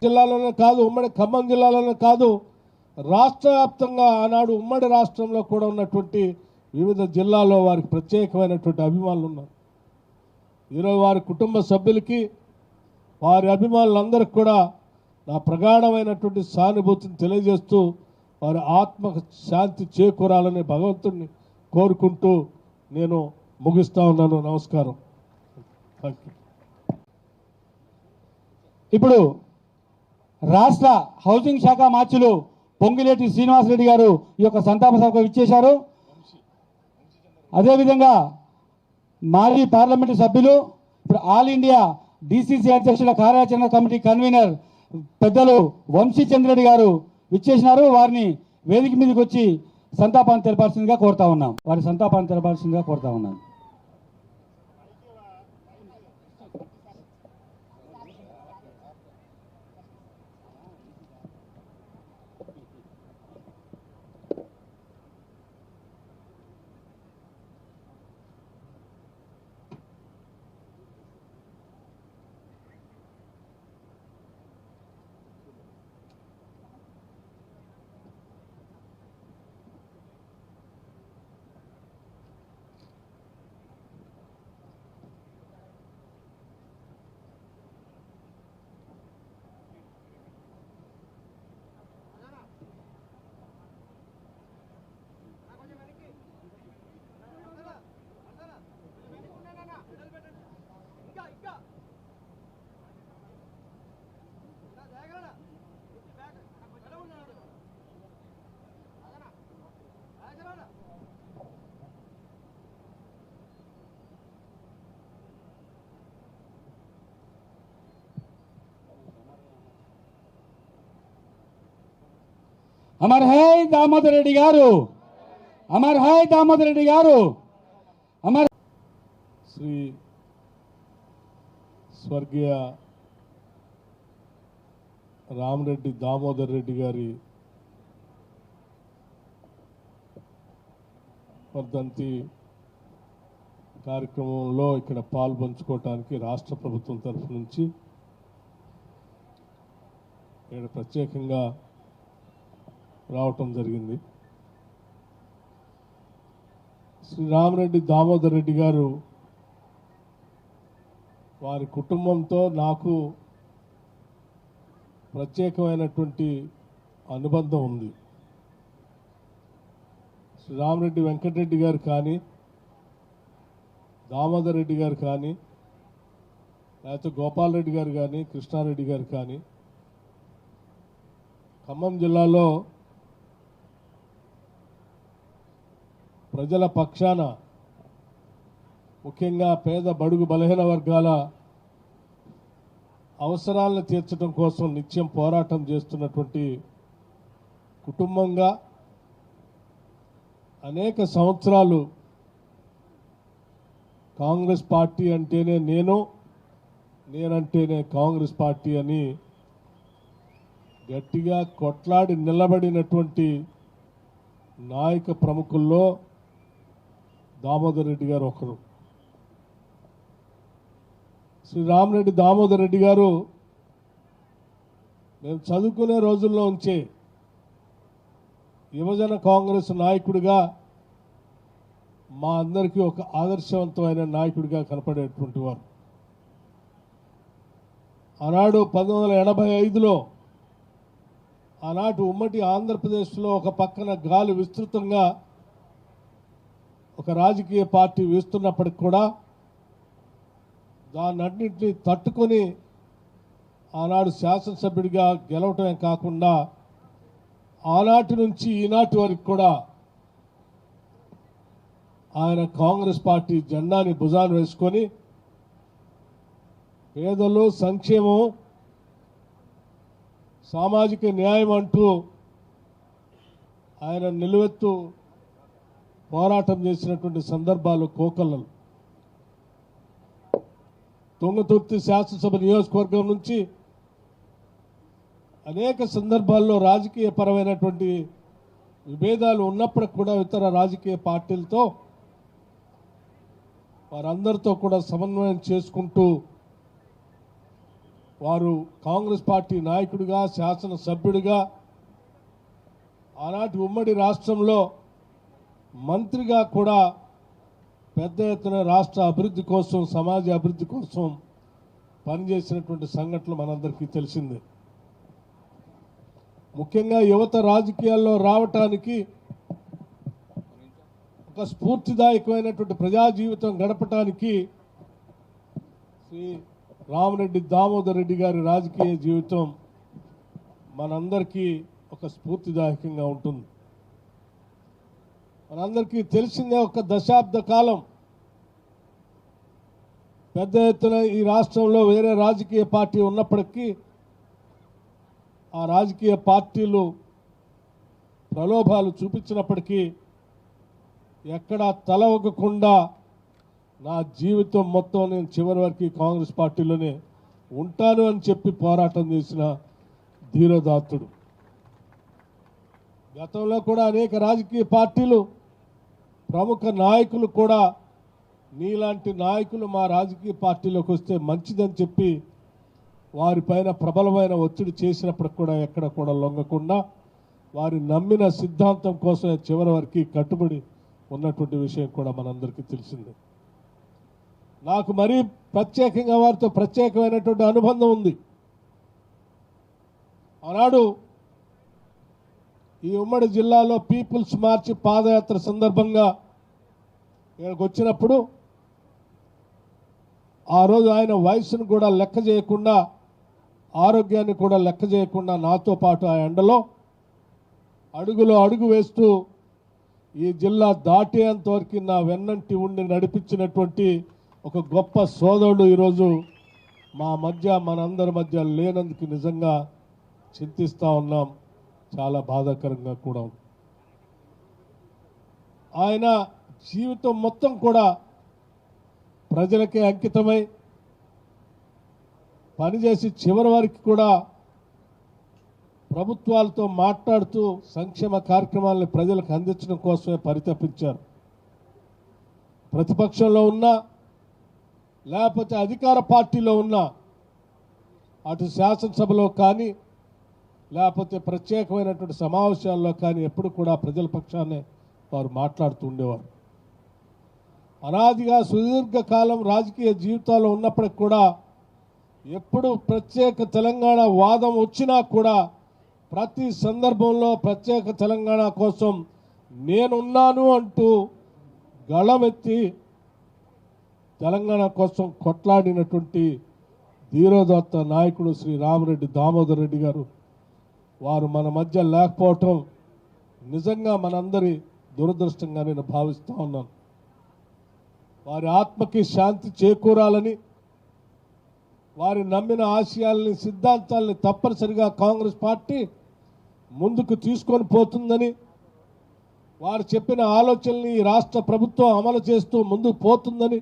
జిల్లాలోనే కాదు, ఉమ్మడి ఖమ్మం జిల్లాలోనే కాదు, రాష్ట్ర వ్యాప్తంగా ఆనాడు ఉమ్మడి రాష్ట్రంలో కూడా ఉన్నటువంటి వివిధ జిల్లాల్లో వారికి ప్రత్యేకమైనటువంటి అభిమానులు ఉన్నారు. ఈరోజు వారి కుటుంబ సభ్యులకి, వారి అభిమానులందరికీ కూడా నా ప్రగాఢమైనటువంటి సానుభూతిని తెలియజేస్తూ వారి ఆత్మ శాంతి చేకూరాలని భగవంతుడిని కోరుకుంటూ నేను ముగిస్తా ఉన్నాను. నమస్కారం. ఇప్పుడు రాష్ట్ర హౌసింగ్ శాఖ మార్చులు పొంగిలేటి శ్రీనివాసరెడ్డి గారు ఈ యొక్క సంతాప సభకు ఇచ్చేశారు. అదేవిధంగా మాజీ పార్లమెంటు సభ్యులు, ఇప్పుడు ఆల్ ఇండియా డిసిసి అధ్యక్షుల కార్యాచరణ కమిటీ కన్వీనర్ పెద్దలు వంశీచంద్రెడ్డి గారు విచ్చేసినారు. వారిని వేదిక మీదకి వచ్చి సంతాపాన్ని తెలపాల్సిందిగా కోరుతా ఉన్నాం. వారి సంతాపాన్ని తెలపాల్సిందిగా కోరుతా ఉన్నాను. అమర్ హై దామోదర్ రెడ్డి గారు, అమర్ హై దామోదర్ రెడ్డి గారు, అమర్. శ్రీ స్వర్గీయ రామరెడ్డి దామోదర్ రెడ్డి గారి వర్ధంతి కార్యక్రమంలో ఇక్కడ పాల్పంచుకోవటానికి రాష్ట్ర ప్రభుత్వం తరఫు నుంచి ఇక్కడ ప్రత్యేకంగా రావటం జరిగింది. శ్రీ రామరెడ్డి దామోదర్ రెడ్డి గారు వారి కుటుంబంతో నాకు ప్రత్యేకమైనటువంటి అనుబంధం ఉంది. శ్రీ రామరెడ్డి వెంకటరెడ్డి గారు కానీ, దామోదర్ రెడ్డి గారు కానీ, లేకపోతే గోపాల్ రెడ్డి గారు కానీ, కృష్ణారెడ్డి గారు కానీ ఖమ్మం జిల్లాలో ప్రజల పక్షాన, ముఖ్యంగా పేద బడుగు బలహీన వర్గాల అవసరాలను తీర్చడం కోసం నిత్యం పోరాటం చేస్తున్నటువంటి కుటుంబంగా అనేక సంవత్సరాలు కాంగ్రెస్ పార్టీ అంటేనే నేనంటేనే కాంగ్రెస్ పార్టీ అని గట్టిగా కొట్లాడి నిలబడినటువంటి నాయక ప్రముఖుల్లో దామోదర్ రెడ్డి గారు ఒకరు. శ్రీ రామరెడ్డి దామోదర్ రెడ్డి గారు మేము చదువుకునే రోజుల్లో ఉంచే యువజన కాంగ్రెస్ నాయకుడిగా మా అందరికీ ఒక ఆదర్శవంతమైన నాయకుడిగా కనపడేటువంటి వారు. ఆనాడు 1985లో ఆనాటి ఉమ్మడి ఆంధ్రప్రదేశ్లో ఒక పక్కన గాలి విస్తృతంగా ఒక రాజకీయ పార్టీ వీస్తున్నప్పటికి కూడా దాన్నన్నింటినీ తట్టుకొని ఆనాడు శాసనసభ్యుడిగా గెలవటమే కాకుండా ఆనాటి నుంచి ఈనాటి వరకు కూడా ఆయన కాంగ్రెస్ పార్టీ జెండాని భుజాన వేసుకొని పేదలు, సంక్షేమం, సామాజిక న్యాయం అంటూ ఆయన నిలువెత్తు పోరాటం చేసినటువంటి సందర్భాలు కోకొల్లలు. తుంగతుర్తి శాసనసభ నియోజకవర్గం నుంచి అనేక సందర్భాల్లో రాజకీయ పరమైనటువంటి విభేదాలు ఉన్నప్పటికి కూడా ఇతర రాజకీయ పార్టీలతో వారందరితో కూడా సమన్వయం చేసుకుంటూ వారు కాంగ్రెస్ పార్టీ నాయకుడిగా, శాసనసభ్యుడిగా, ఆనాటి ఉమ్మడి రాష్ట్రంలో మంత్రిగా కూడా పెద్ద ఎత్తున రాష్ట్ర అభివృద్ధి కోసం, సమాజ అభివృద్ధి కోసం పనిచేసినటువంటి సంఘటనలు మనందరికీ తెలిసిందే. ముఖ్యంగా యువత రాజకీయాల్లో రావటానికి, ఒక స్ఫూర్తిదాయకమైనటువంటి ప్రజా జీవితం గడపటానికి శ్రీ రామరెడ్డి దామోదర్ రెడ్డి గారి రాజకీయ జీవితం మనందరికీ ఒక స్ఫూర్తిదాయకంగా ఉంటుంది. మనందరికీ తెలిసిందే, ఒక దశాబ్ద కాలం పెద్ద ఎత్తున ఈ రాష్ట్రంలో వేరే రాజకీయ పార్టీ ఉన్నప్పటికీ ఆ రాజకీయ పార్టీలు ప్రలోభాలు చూపించినప్పటికీ ఎక్కడా తల ఒగ్గకుండా నా జీవితం మొత్తం నేను చివరి వరకు కాంగ్రెస్ పార్టీలోనే ఉంటాను అని చెప్పి పోరాటం చేసిన ధీరోదాత్తుడు. గతంలో కూడా అనేక రాజకీయ పార్టీలు, ప్రముఖ నాయకులు కూడా నీలాంటి నాయకులు మా రాజకీయ పార్టీలోకి వస్తే మంచిదని చెప్పి వారిపైన ప్రబలమైన ఒత్తిడి చేసినప్పటికి కూడా ఎక్కడ కూడా లొంగకుండా వారి నమ్మిన సిద్ధాంతం కోసం చివరి వరకు కట్టుబడి ఉన్నటువంటి విషయం కూడా మనందరికీ తెలిసిందే. నాకు మరీ ప్రత్యేకంగా వారితో ప్రత్యేకమైనటువంటి అనుబంధం ఉంది. ఆనాడు ఈ ఉమ్మడి జిల్లాలో పీపుల్స్ మార్చ్ పాదయాత్ర సందర్భంగా ఇక్కడికి వచ్చినప్పుడు ఆ రోజు ఆయన వయసును కూడా లెక్క చేయకుండా, ఆరోగ్యాన్ని కూడా లెక్క చేయకుండా నాతో పాటు ఆ ఎండలో అడుగులో అడుగు వేస్తూ ఈ జిల్లా దాటేంతవరకు నా వెన్నంటి ఉండి నడిపించినటువంటి ఒక గొప్ప సోదరుడు ఈరోజు మా మధ్య, మనందరి మధ్య లేనందుకు నిజంగా చింతిస్తూ ఉన్నాం. చాలా బాధాకరంగా కూడా ఉంది. ఆయన జీవితం మొత్తం కూడా ప్రజలకే అంకితమై పనిచేసి చివరి వరకు కూడా ప్రభుత్వాలతో మాట్లాడుతూ సంక్షేమ కార్యక్రమాలను ప్రజలకు అందించడం కోసమే పరితపించారు. ప్రతిపక్షంలో ఉన్నా లేకపోతే అధికార పార్టీలో ఉన్నా, అటు శాసనసభలో కానీ లేకపోతే ప్రత్యేకమైనటువంటి సమావేశాల్లో కానీ ఎప్పుడు కూడా ప్రజల పక్షాన్నే వారు మాట్లాడుతూ ఉండేవారు. అనాదిగా సుదీర్ఘకాలం రాజకీయ జీవితాల్లో ఉన్నప్పటికి కూడా ఎప్పుడు ప్రత్యేక తెలంగాణ వాదం వచ్చినా కూడా ప్రతి సందర్భంలో ప్రత్యేక తెలంగాణ కోసం నేనున్నాను అంటూ గళమెత్తి తెలంగాణ కోసం కొట్లాడినటువంటి ధీరోదాత్త నాయకుడు శ్రీ రామరెడ్డి దామోదర్ రెడ్డి గారు వారు మన మధ్య లేకపోవటం నిజంగా మనందరి దురదృష్టంగా నేను భావిస్తూ ఉన్నాను. వారి ఆత్మకి శాంతి చేకూరాలని, వారి నమ్మిన ఆశయాల్ని, సిద్ధాంతాలని తప్పనిసరిగా కాంగ్రెస్ పార్టీ ముందుకు తీసుకొని పోతుందని, వారు చెప్పిన ఆలోచనల్ని ఈ రాష్ట్ర ప్రభుత్వం అమలు చేస్తూ ముందుకు పోతుందని,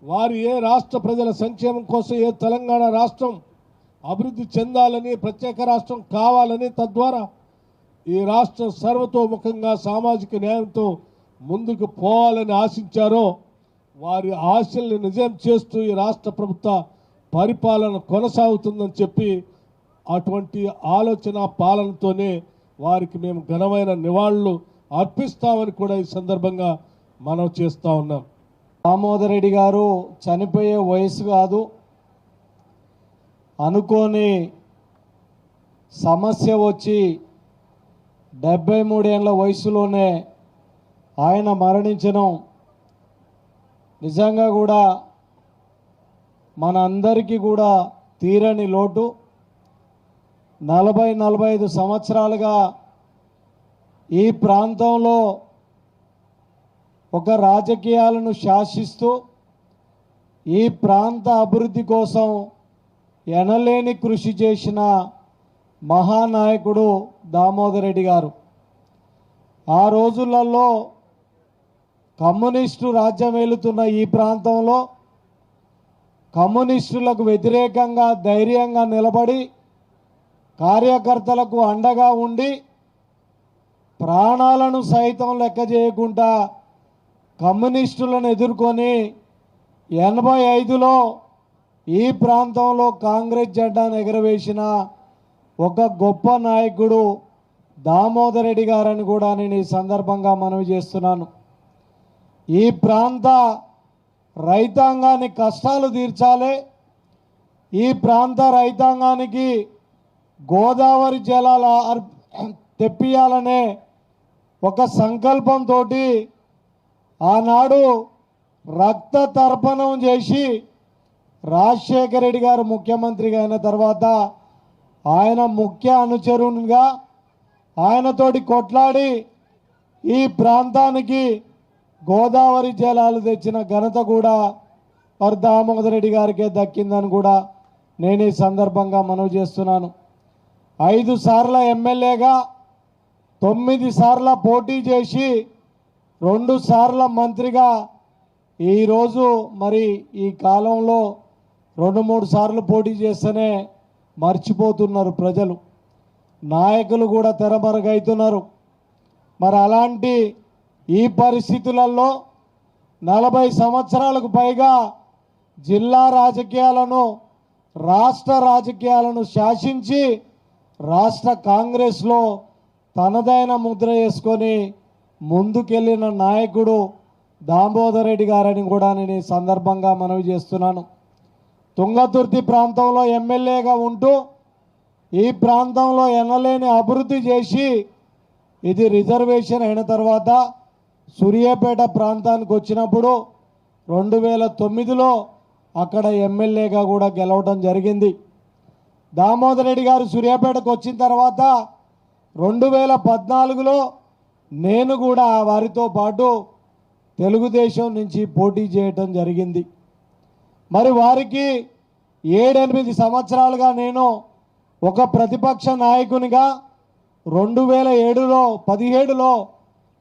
వారు ఏ రాష్ట్ర ప్రజల సంక్షేమం కోసం, ఏ తెలంగాణ రాష్ట్రం అభివృద్ధి చెందాలని, ప్రత్యేక రాష్ట్రం కావాలని, తద్వారా ఈ రాష్ట్రం సర్వతోముఖంగా సామాజిక న్యాయంతో ముందుకు పోవాలని ఆశించారో వారి ఆశల్ని నిజం చేస్తూ ఈ రాష్ట్ర ప్రభుత్వ పరిపాలన కొనసాగుతుందని చెప్పి అటువంటి ఆలోచన పాలనతోనే వారికి మేము ఘనమైన నివాళులు అర్పిస్తామని కూడా ఈ సందర్భంగా మనం చేస్తూ ఉన్నాం. దామోదర్ రెడ్డి గారు చనిపోయే వయసు కాదు, అనుకోని సమస్య వచ్చి 73 ఏళ్ల వయసులోనే ఆయన మరణించడం నిజంగా కూడా మన అందరికీ కూడా తీరని లోటు. 40-45 సంవత్సరాలుగా ఈ ప్రాంతంలో ఒక రాజకీయాలను శాసిస్తూ ఈ ప్రాంత అభివృద్ధి కోసం ఎనలేని కృషి చేసిన మహానాయకుడు దామోదర్ రెడ్డి గారు. ఆ రోజులలో కమ్యూనిస్టు రాజ్యం ఏలుతున్న ఈ ప్రాంతంలో కమ్యూనిస్టులకు వ్యతిరేకంగా ధైర్యంగా నిలబడి కార్యకర్తలకు అండగా ఉండి ప్రాణాలను సైతం లెక్క చేయకుండా కమ్యూనిస్టులను ఎదుర్కొని 85లో ఈ ప్రాంతంలో కాంగ్రెస్ జెండాను ఎగరవేసిన ఒక గొప్ప నాయకుడు దామోదర్ రెడ్డి గారని కూడా నేను ఈ సందర్భంగా మనవి చేస్తున్నాను. ఈ ప్రాంత రైతాంగాన్ని కష్టాలు తీర్చాలి, ఈ ప్రాంత రైతాంగానికి గోదావరి జలాల తెప్పియాలనే ఒక సంకల్పంతో ఆనాడు రక్త తర్పణం చేసి రాజశేఖర రెడ్డి గారు ముఖ్యమంత్రిగా అయిన తర్వాత ఆయన ముఖ్య అనుచరునిగా ఆయనతోటి కొట్లాడి ఈ ప్రాంతానికి గోదావరి జలాలు తెచ్చిన ఘనత కూడా మరి దామోదర్ రెడ్డి గారికే దక్కిందని కూడా నేను ఈ సందర్భంగా మనవి చేస్తున్నాను. 5 సార్ల ఎమ్మెల్యేగా 9 సార్ల పోటీ చేసి 2 సార్ల మంత్రిగా ఈరోజు మరి ఈ కాలంలో 2-3 సార్లు పోటీ చేస్తేనే మర్చిపోతున్నారు ప్రజలు, నాయకులు కూడా తెరమరుగవుతున్నారు. మరి అలాంటి ఈ పరిస్థితులలో 40 సంవత్సరాలకు పైగా జిల్లా రాజకీయాలను రాష్ట్ర రాజకీయాలను శాసించి రాష్ట్ర కాంగ్రెస్లో తనదైన ముద్ర వేసుకొని ముందుకెళ్ళిన నాయకుడు దామోదర్ రెడ్డి గారని కూడా నేను ఈ సందర్భంగా మనవి చేస్తున్నాను. తుంగతుర్తి ప్రాంతంలో ఎమ్మెల్యేగా ఉంటూ ఈ ప్రాంతంలో ఎనలేని అభివృద్ధి చేసి ఇది రిజర్వేషన్ అయిన తర్వాత సూర్యాపేట ప్రాంతానికి వచ్చినప్పుడు 2009లో అక్కడ ఎమ్మెల్యేగా కూడా గెలవడం జరిగింది. దామోదర్ రెడ్డి గారు సూర్యాపేటకు వచ్చిన తర్వాత 2014లో నేను కూడా వారితో పాటు తెలుగుదేశం నుంచి పోటీ చేయటం జరిగింది. మరి వారికి 7-8 సంవత్సరాలుగా నేను ఒక ప్రతిపక్ష నాయకునిగా 2017లో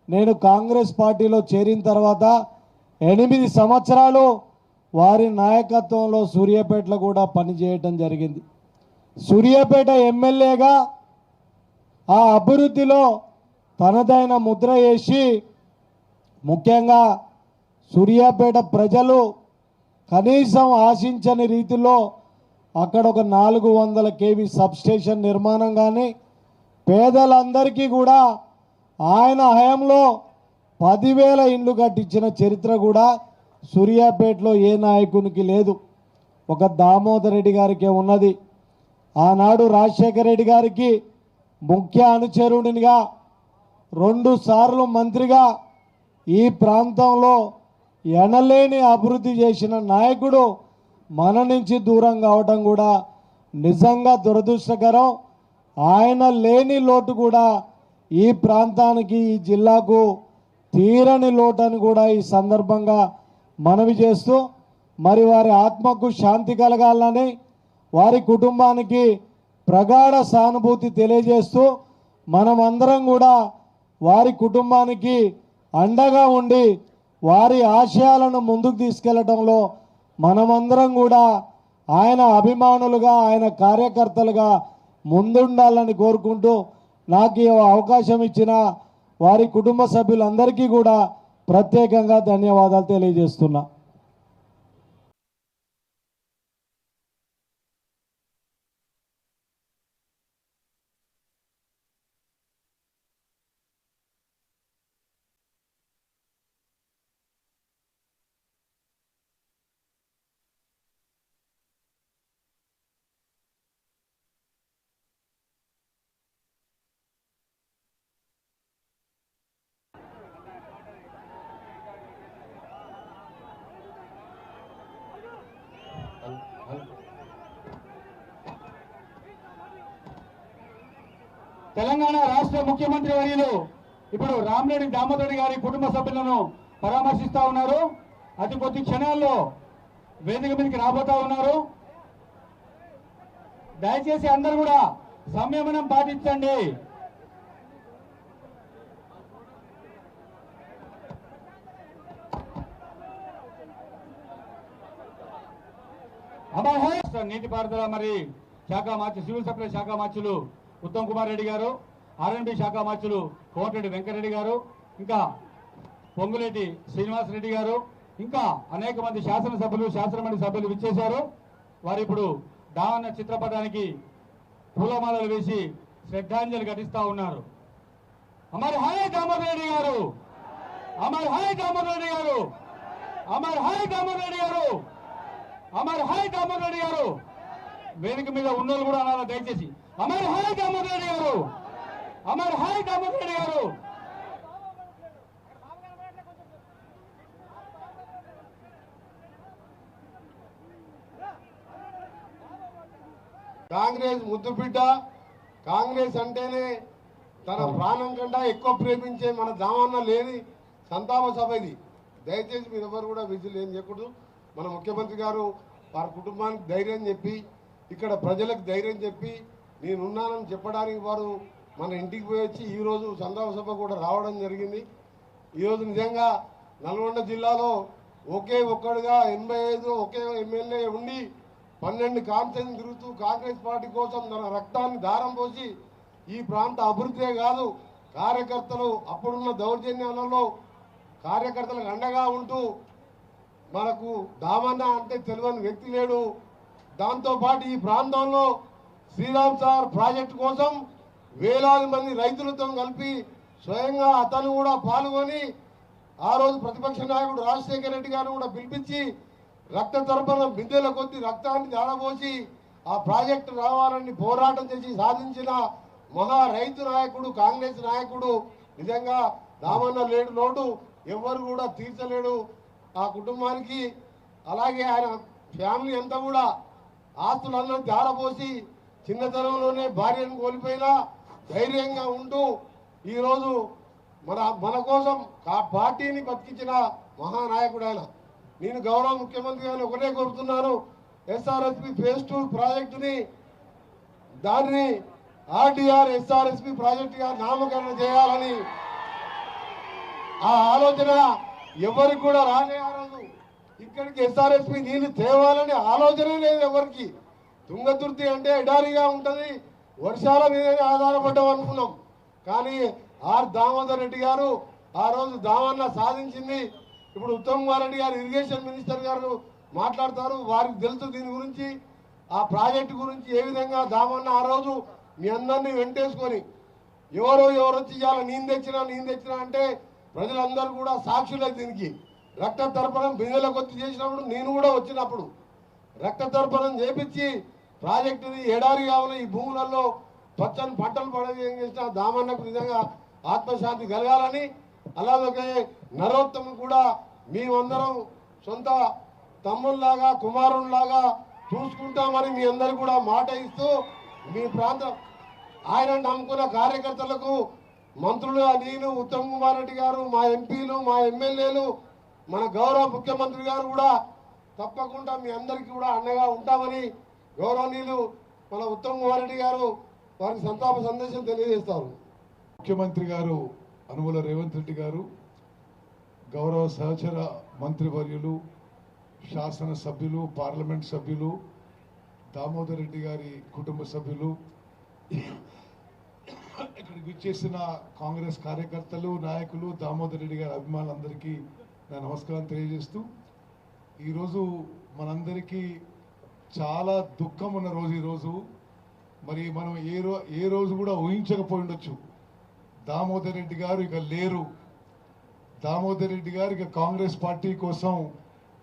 నేను కాంగ్రెస్ పార్టీలో చేరిన తర్వాత 8 సంవత్సరాలు వారి నాయకత్వంలో సూర్యాపేటలో కూడా పనిచేయటం జరిగింది. సూర్యాపేట ఎమ్మెల్యేగా ఆ అభివృద్ధిలో తనదైన ముద్ర వేసి ముఖ్యంగా సూర్యాపేట ప్రజలు కనీసం ఆశించని రీతిలో అక్కడ ఒక 400 kV సబ్స్టేషన్ నిర్మాణం కానీ పేదలందరికీ కూడా ఆయన హయాంలో 10,000 ఇండ్లు కట్టించిన చరిత్ర కూడా సూర్యాపేటలో ఏ నాయకునికి లేదు, ఒక దామోదర్ రెడ్డి గారికే ఉన్నది. ఆనాడు రాజశేఖర రెడ్డి గారికి ముఖ్య అనుచరుడినిగా 2 సార్లు మంత్రిగా ఈ ప్రాంతంలో ఎనలేని అభివృద్ధి చేసిన నాయకుడు మన నుంచి దూరం కావడం కూడా నిజంగా దురదృష్టకరం. ఆయన లేని లోటు కూడా ఈ ప్రాంతానికి ఈ జిల్లాకు తీరని లోటు అని కూడా ఈ సందర్భంగా మనవి చేస్తూ మరి వారి ఆత్మకు శాంతి కలగాలని వారి కుటుంబానికి ప్రగాఢ సానుభూతి తెలియజేస్తూ మనమందరం కూడా వారి కుటుంబానికి అండగా ఉండి వారి ఆశయాలను ముందుకు తీసుకెళ్లడంలో మనమందరం కూడా ఆయన అభిమానులుగా ఆయన కార్యకర్తలుగా ముందుండాలని కోరుకుంటూ నాకు ఈ అవకాశం ఇచ్చిన వారి కుటుంబ సభ్యులందరికీ కూడా ప్రత్యేకంగా ధన్యవాదాలు తెలియజేస్తున్నా. తెలంగాణ రాష్ట్ర ముఖ్యమంత్రి వర్యులు ఇప్పుడు రామిరెడ్డి దామోదర్ రెడ్డి గారి కుటుంబ సభ్యులను పరామర్శిస్తా ఉన్నారు. అతి కొద్ది క్షణాల్లో వేదిక మీదకి రాబోతా ఉన్నారు. దయచేసి అందరూ కూడా సంయమనం పాటించండి. నీటిపారుదల మరి శాఖ మార్చి సివిల్ సప్లై శాఖ మార్చులు ఉత్తమ్ కుమార్ రెడ్డి గారు, ఆర్ఎండ్బి శాఖ మార్చులు కోమటిరెడ్డి వెంకరెడ్డి గారు, ఇంకా పొంగులేటి శ్రీనివాస్ రెడ్డి గారు, ఇంకా అనేక మంది శాసనసభ్యులు శాసనమండలి సభ్యులు విచ్చేశారు. వారు ఇప్పుడు దావన్న చిత్రపటానికి పూలమాలలు వేసి శ్రద్ధాంజలి ఘటిస్తా ఉన్నారు. అమర్ హాయ్ దామోదర్ రెడ్డి గారు, అమర్ హాయ్ దామోదర్ రెడ్డి గారు, అమర్ హాయ్ దామోదర్ రెడ్డి గారు, అమర్ హాయ్ దామోదర్ రెడ్డి గారు. వేదిక మీద ఉన్నోళ్ళు కూడా అనాలి దయచేసి. అమర్ హాయ్ దామోదర్ రెడ్డి గారు, అమర్ హాయ్ దామోదర్ రెడ్డి గారు. కాంగ్రెస్ ముద్దుబిడ్డ, కాంగ్రెస్ అంటేనే తన ప్రాణం కంటే ఎక్కువ ప్రేమించే మన దామన్న లేని సంతాప సభ ఇది. దయచేసి మీరు ఎవరు కూడా విజులు ఏం చేయకూడదు. మన ముఖ్యమంత్రి గారు వారి కుటుంబానికి ధైర్యం చెప్పి, ఇక్కడ ప్రజలకు ధైర్యం చెప్పి నేనున్నానని చెప్పడానికి వారు మన ఇంటికి పోయి వచ్చి ఈరోజు సంతాప సభ కూడా రావడం జరిగింది. ఈరోజు నిజంగా నల్గొండ జిల్లాలో ఒకే ఒక్కడుగా 85 ఒకే ఎమ్మెల్యే ఉండి 12 కాన్స్టిట్యూన్సీ తిరుగుతూ కాంగ్రెస్ పార్టీ కోసం తన రక్తాన్ని దారం పోసి ఈ ప్రాంత అభివృద్ధే కాదు, కార్యకర్తలు అప్పుడున్న దౌర్జన్యాలలో కార్యకర్తలకు అండగా ఉంటూ మనకు దామన్న అంటే తెలియని వ్యక్తి లేడు. దాంతోపాటు ఈ ప్రాంతంలో శ్రీరామ్ సార్ ప్రాజెక్టు కోసం వేలాది మంది రైతులతో కలిపి స్వయంగా అతను కూడా పాల్గొని ఆ రోజు ప్రతిపక్ష నాయకుడు రాజశేఖర రెడ్డి గారిని కూడా పిలిపించి రక్త తర్పణ బిందెల కొద్ది రక్తాన్ని దాడబోసి ఆ ప్రాజెక్టు రావాలని పోరాటం చేసి సాధించిన మహా రైతు నాయకుడు, కాంగ్రెస్ నాయకుడు. నిజంగా దామన్న లేడు లోటు ఎవరు కూడా తీర్చలేడు ఆ కుటుంబానికి. అలాగే ఆయన ఫ్యామిలీ అంతా కూడా ఆస్తులన్నీ దాడబోసి చిన్నతనంలోనే భార్యను కోల్పోయినా ధైర్యంగా ఉంటూ ఈరోజు మన కోసం పార్టీని బతికించిన మహానాయకుడు ఆయన. నేను గౌరవ ముఖ్యమంత్రి గారిని ఒకటే కోరుతున్నాను, ఎస్ఆర్ఎస్పి ఫేజ్ 2 ప్రాజెక్టుని దాన్ని ఆర్డీఆర్ ఎస్ఆర్ఎస్పి ప్రాజెక్టుగా నామకరణ చేయాలని ఆ ఆలోచన ఎవరికి కూడా రాలేదు. ఇక్కడికి ఎస్ఆర్ఎస్పి నీళ్లు తేవాలని ఆలోచనే లేదు ఎవరికి. తుంగతుర్తి అంటే ఎడారిగా ఉంటుంది, వర్షాల మీదనే ఆధారపడ్డాం అనుకున్నాం. కానీ ఆర్ దామోదర్ రెడ్డి గారు ఆ రోజు దామన్న సాధించింది. ఇప్పుడు ఉత్తమ్ కుమార్ రెడ్డి గారు ఇరిగేషన్ మినిస్టర్ గారు మాట్లాడతారు, వారికి తెలుసు దీని గురించి, ఆ ప్రాజెక్టు గురించి ఏ విధంగా దామన్న ఆ రోజు మీ అందరినీ వెంటేసుకొని ఎవరు వచ్చి ఇవాళ నేను తెచ్చినా అంటే ప్రజలందరూ కూడా సాక్షులే. దీనికి రక్త తర్పణం బిందెల కొద్ది చేసినప్పుడు నేను కూడా వచ్చినప్పుడు రక్త తర్పణం చేపించి ప్రాజెక్టుని ఎడారి కావాలి ఈ భూములలో పచ్చని పంటలు పడవేం చేసిన దామన్నకు నిజంగా ఆత్మశాంతి కలగాలని, అలాగే నరోత్తమ్ కూడా మేమందరం సొంత తమ్ముళ్లాగా కుమారుల్లాగా చూసుకుంటామని మీ అందరు కూడా మాట ఇస్తూ మీ ప్రాంతం ఆయన నమ్ముకున్న కార్యకర్తలకు మంత్రులు నేను ఉత్తమ్ కుమార్ రెడ్డి గారు, మా ఎంపీలు, మా ఎమ్మెల్యేలు, మన గౌరవ ముఖ్యమంత్రి గారు కూడా తప్పకుండా మీ అందరికీ కూడా అండగా ఉంటామని గౌరవనీయులు మన ఉత్తమ్ కుమార్ రెడ్డి గారు వారికి సంతాప సందేశం తెలియజేస్తారు. ముఖ్యమంత్రి గారు అనుముల రేవంత్ రెడ్డి గారు, గౌరవ సహచర మంత్రివర్యులు, శాసనసభ్యులు, పార్లమెంట్ సభ్యులు, దామోదర్ రెడ్డి గారి కుటుంబ సభ్యులు, ఇక్కడికి విచ్చేసిన కాంగ్రెస్ కార్యకర్తలు, నాయకులు, దామోదర్ రెడ్డి గారి అభిమానులందరికీ నా నమస్కారం తెలియజేస్తూ, ఈరోజు మనందరికీ చాలా దుఃఖం ఉన్న రోజు ఈరోజు. మరి మనం ఏ రోజు కూడా ఊహించకపోయి ఉండొచ్చు. దామోదర్ రెడ్డి గారు ఇక లేరు. దామోదర్ రెడ్డి గారు ఇక కాంగ్రెస్ పార్టీ కోసం,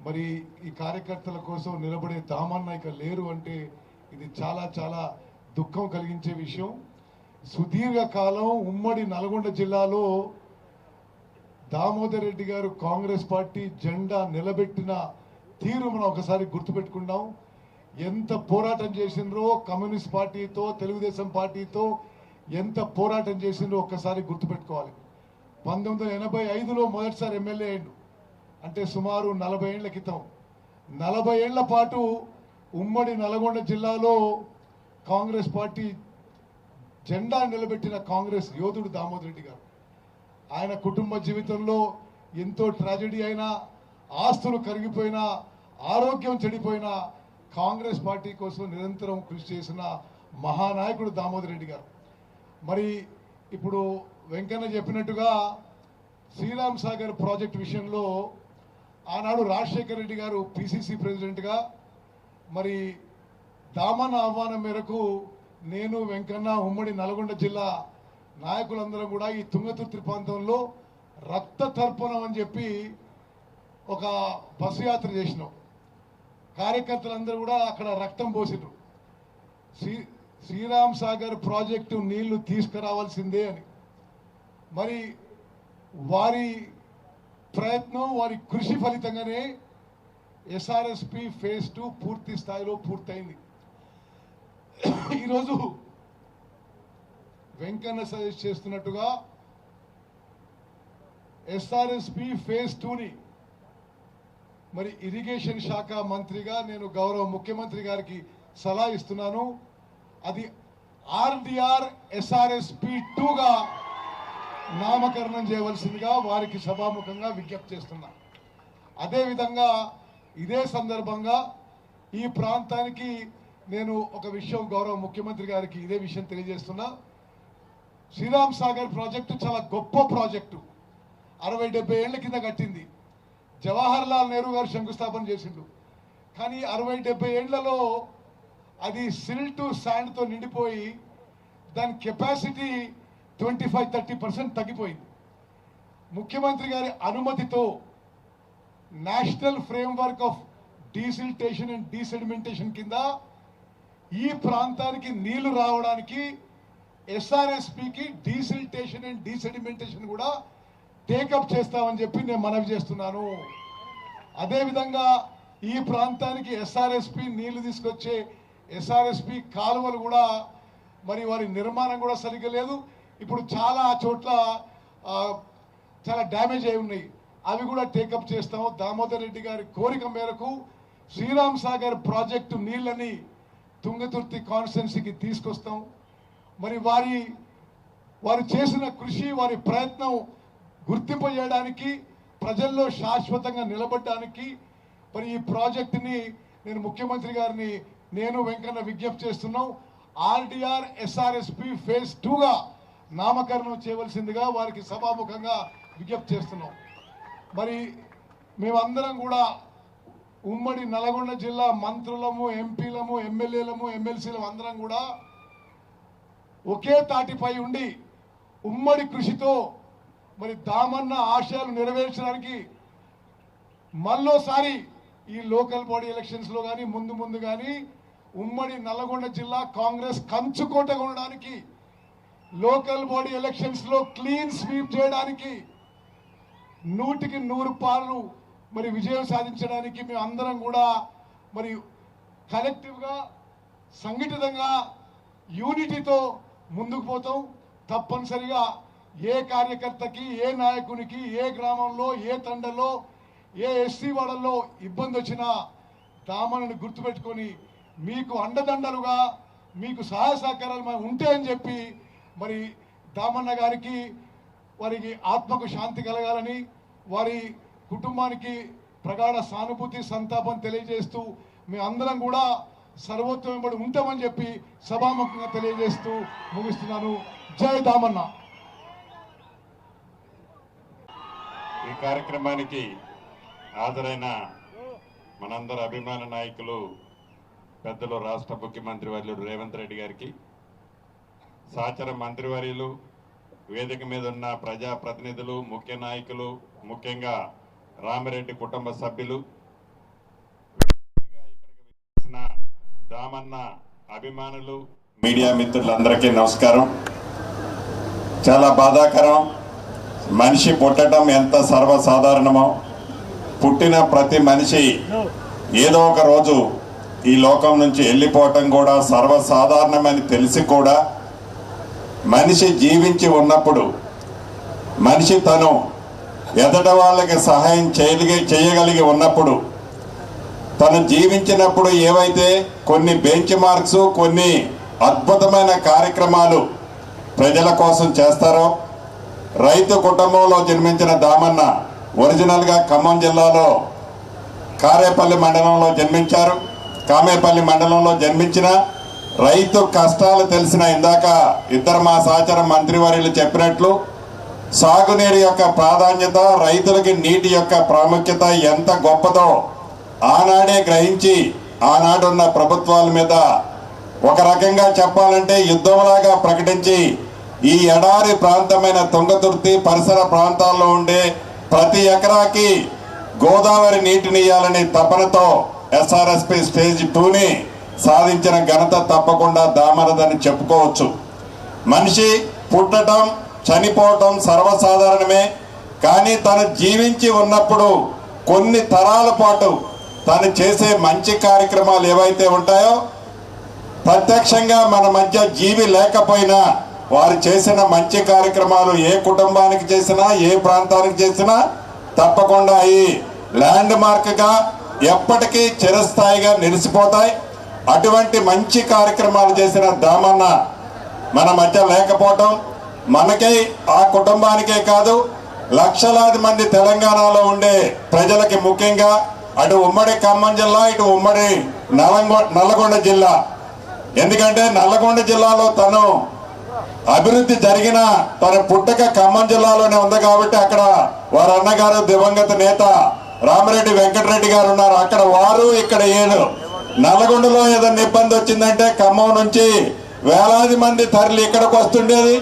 మరి ఈ కార్యకర్తల కోసం నిలబడే దామన్న ఇక లేరు అంటే ఇది చాలా చాలా దుఃఖం కలిగించే విషయం. సుదీర్ఘకాలం ఉమ్మడి నల్గొండ జిల్లాలో దామోదర్ రెడ్డి గారు కాంగ్రెస్ పార్టీ జెండా నిలబెట్టిన తీరు మనం ఒకసారి గుర్తుపెట్టుకున్నాం. ఎంత పోరాటం చేసిండ్రో కమ్యూనిస్ట్ పార్టీతో, తెలుగుదేశం పార్టీతో ఎంత పోరాటం చేసిండ్రో ఒక్కసారి గుర్తుపెట్టుకోవాలి. 1985లో మొదటిసారి ఎమ్మెల్యే అయ్యిండు, అంటే సుమారు 40 ఏళ్ల క్రితం. 40 ఏళ్ల పాటు ఉమ్మడి నల్గొండ జిల్లాలో కాంగ్రెస్ పార్టీ జెండా నిలబెట్టిన కాంగ్రెస్ యోధుడు దామోదర్ రెడ్డి గారు. ఆయన కుటుంబ జీవితంలో ఎంతో ట్రాజెడీ అయినా, ఆస్తులు కరిగిపోయినా, ఆరోగ్యం చెడిపోయినా కాంగ్రెస్ పార్టీ కోసం నిరంతరం కృషి చేసిన మహానాయకుడు దామోదర్ రెడ్డి గారు. మరి ఇప్పుడు వెంకన్న చెప్పినట్టుగా శ్రీరామ్ సాగర్ ప్రాజెక్ట్ విషయంలో ఆనాడు రాజశేఖర రెడ్డి గారు పిసిసి ప్రెసిడెంట్గా, మరి దామన్న ఆహ్వానం మేరకు నేను వెంకన్న ఉమ్మడి నల్గొండ జిల్లా నాయకులందరం కూడా ఈ తుంగతుర్తి ప్రాంతంలో రక్త తర్పణం అని చెప్పి ఒక బస్సు యాత్ర చేసినాం. కార్యకర్తలందరూ కూడా అక్కడ రక్తం పోసినారు. శ్రీరామ్ సాగర్ ప్రాజెక్టు నీళ్లు తీసుకురావాల్సిందే అని. మరి వారి ప్రయత్నం, వారి కృషి ఫలితంగానే ఎస్ఆర్ఎస్పి ఫేజ్ 2 పూర్తి స్థాయిలో పూర్తయింది. ఈరోజు వెంకన్న సజెస్ట్ చేస్తున్నట్టుగా ఎస్ఆర్ఎస్పి ఫేజ్ 2ని మరి ఇరిగేషన్ శాఖ మంత్రిగా నేను గౌరవ ముఖ్యమంత్రి గారికి సలహా ఇస్తున్నాను. అది ఆర్డిఆర్ ఎస్ఆర్ఎస్పి 2గా నామకరణం చేయవలసిందిగా వారికి సభాముఖంగా విజ్ఞప్తి చేస్తున్నా. అదేవిధంగా ఇదే సందర్భంగా ఈ ప్రాంతానికి నేను ఒక విషయం గౌరవ ముఖ్యమంత్రి గారికి ఇదే విషయం తెలియజేస్తున్నా. శ్రీరామ్ సాగర్ ప్రాజెక్టు చాలా గొప్ప ప్రాజెక్టు. 60-70 ఏళ్ల కింద కట్టింది. జవహర్ లాల్ నెహ్రూ గారు శంకుస్థాపన చేసిండు. కానీ 60-70 ఏళ్లలో అది సిల్ట్ శాండ్తో నిండిపోయి దాని కెపాసిటీ 25-30% తగ్గిపోయింది. ముఖ్యమంత్రి గారి అనుమతితో national framework of desiltation and desedimentation కింద ఈ ప్రాంతానికి నీళ్లు రావడానికి ఎస్ఆర్ఎస్పికి డీసిల్టేషన్ అండ్ డీసెడిమెంటేషన్ కూడా టేకప్ చేస్తామని చెప్పి నేను మనవి చేస్తున్నాను. అదేవిధంగా ఈ ప్రాంతానికి ఎస్ఆర్ఎస్పి నీళ్లు తీసుకొచ్చే ఎస్ఆర్ఎస్పి కాలువలు కూడా మరి వారి నిర్మాణం కూడా సరిగ్గా లేదు. ఇప్పుడు చాలా చోట్ల చాలా డ్యామేజ్ అయి ఉన్నాయి. అవి కూడా టేకప్ చేస్తాం. దామోదర్ రెడ్డి గారి కోరిక మేరకు శ్రీరామ్ సాగర్ ప్రాజెక్టు నీళ్ళని తుంగతుర్తి కాన్స్టిట్యున్సీకి తీసుకొస్తాం. మరి వారు చేసిన కృషి, వారి ప్రయత్నం గుర్తింపు చేయడానికి, ప్రజల్లో శాశ్వతంగా నిలబడడానికి మరి ఈ ప్రాజెక్టుని నేను ముఖ్యమంత్రి గారిని నేను వెంకన్న విజ్ఞప్తి చేస్తున్నాం. ఆర్డిఆర్ ఎస్ఆర్ఎస్పి ఫేజ్ 2గా నామకరణం చేయవలసిందిగా వారికి సభాముఖంగా విజ్ఞప్తి చేస్తున్నాం. మరి మేమందరం కూడా ఉమ్మడి నల్గొండ జిల్లా మంత్రులము, ఎంపీలము, ఎమ్మెల్యేలము, ఎమ్మెల్సీలము అందరం కూడా ఒకే తాటిపై ఉండి ఉమ్మడి కృషితో మరి దామన్న ఆశయాలు నెరవేర్చడానికి మళ్ళోసారి ఈ లోకల్ బాడీ ఎలక్షన్స్లో కానీ ముందు కానీ ఉమ్మడి నల్గొండ జిల్లా కాంగ్రెస్ కంచుకోటగా ఉండడానికి, లోకల్ బాడీ ఎలక్షన్స్లో క్లీన్ స్వీప్ చేయడానికి, 100కి 100 పాలు మరి విజయం సాధించడానికి మేము అందరం కూడా మరి కలెక్టివ్గా, సంఘటితంగా, యూనిటీతో ముందుకు పోతాం. తప్పనిసరిగా ఏ కార్యకర్తకి, ఏ నాయకునికి, ఏ గ్రామంలో, ఏ తండలో, ఏ ఎస్సీ వాడల్లో ఇబ్బంది వచ్చినా దామన్నని గుర్తుపెట్టుకొని మీకు అండదండలుగా, మీకు సహాయ సహకారాలు ఉంటాయని చెప్పి మరి దామన్న గారికి, వారికి ఆత్మకు శాంతి కలగాలని, వారి కుటుంబానికి ప్రగాఢ సానుభూతి, సంతాపం తెలియజేస్తూ మీ అందరం కూడా సర్వోత్తమపడి ఉంటామని చెప్పి సభాముఖంగా తెలియజేస్తూ ముగిస్తున్నాను. జై దామన్న. ఈ కార్యక్రమానికి హాజరైన మనందరి అభిమాన నాయకులు పెద్దలు రాష్ట్ర ముఖ్యమంత్రి వర్యులు రేవంత్ రెడ్డి గారికి, సహచర మంత్రివర్యులు, వేదిక మీద ఉన్న ప్రజాప్రతినిధులు, ముఖ్య నాయకులు, ముఖ్యంగా రామిరెడ్డి కుటుంబ సభ్యులు, దామన్న అభిమానులు, మీడియా మిత్రులందరికీ నమస్కారం. చాలా బాధాకరం. మనిషి పుట్టడం ఎంత సర్వసాధారణమో, పుట్టిన ప్రతి మనిషి ఏదో ఒక రోజు ఈ లోకం నుంచి వెళ్ళిపోవటం కూడా సర్వసాధారణమని తెలిసి కూడా మనిషి జీవించి ఉన్నప్పుడు, మనిషి తను ఎదట వాళ్ళకి సహాయం చేయగలిగి ఉన్నప్పుడు, తను జీవించినప్పుడు ఏవైతే కొన్ని బెంచ్ మార్క్స్, కొన్ని అద్భుతమైన కార్యక్రమాలు ప్రజల కోసం చేస్తారో, రైతు కుటుంబంలో జన్మించిన దామన్న ఒరిజినల్గా ఖమ్మం జిల్లాలో కారేపల్లి మండలంలో జన్మించారు. కామేపల్లి మండలంలో జన్మించిన రైతు కష్టాలు తెలిసిన, ఇందాక ఇద్దరు మా సహచర మంత్రివర్యులు చెప్పినట్లు, సాగునీరు యొక్క ప్రాధాన్యత, రైతులకి నీటి యొక్క ప్రాముఖ్యత ఎంత గొప్పదో ఆనాడే గ్రహించి ఆనాడున్న ప్రభుత్వాల మీద ఒక రకంగా చెప్పాలంటే యుద్ధంలాగా ప్రకటించి ఈ ఎడారి ప్రాంతమైన తుంగతుర్తి పరిసర ప్రాంతాల్లో ఉండే ప్రతి ఎకరాకి గోదావరి నీటిని ఇవ్వాలని తపనతో ఎస్ఆర్ఎస్పి స్టేజ్ 2ని సాధించిన ఘనత తప్పకుండా దామరదని చెప్పుకోవచ్చు. మనిషి పుట్టడం చనిపోవటం సర్వసాధారణమే. కానీ తను జీవించి ఉన్నప్పుడు కొన్ని తరాల పాటు తను చేసే మంచి కార్యక్రమాలు ఏవైతే ఉంటాయో ప్రత్యక్షంగా మన మధ్య జీవి లేకపోయినా వారు చేసిన మంచి కార్యక్రమాలు ఏ కుటుంబానికి చేసినా ఏ ప్రాంతానికి చేసినా తప్పకుండా ఈ ల్యాండ్ మార్క్గా ఎప్పటికీ చిరస్థాయిగా నిలిచిపోతాయి. అటువంటి మంచి కార్యక్రమాలు చేసిన దామన్న మన మధ్య లేకపోవటం మనకి ఆ కుటుంబానికే కాదు లక్షలాది మంది తెలంగాణలో ఉండే ప్రజలకి, ముఖ్యంగా అటు ఉమ్మడి ఖమ్మం జిల్లా ఇటు ఉమ్మడి నల్లగొండ జిల్లా, ఎందుకంటే నల్లగొండ జిల్లాలో తను అభివృద్ధి జరిగిన తన పుట్టక ఖమ్మం జిల్లాలోనే ఉంది కాబట్టి అక్కడ వారి అన్నగారు దివంగత నేత రామిరెడ్డి వెంకటరెడ్డి గారు ఉన్నారు. అక్కడ వారు ఇక్కడ ఏడు. నల్లగొండలో ఏదైనా ఇబ్బంది వచ్చిందంటే ఖమ్మం నుంచి వేలాది మంది తరలి ఇక్కడికి వస్తుండేది.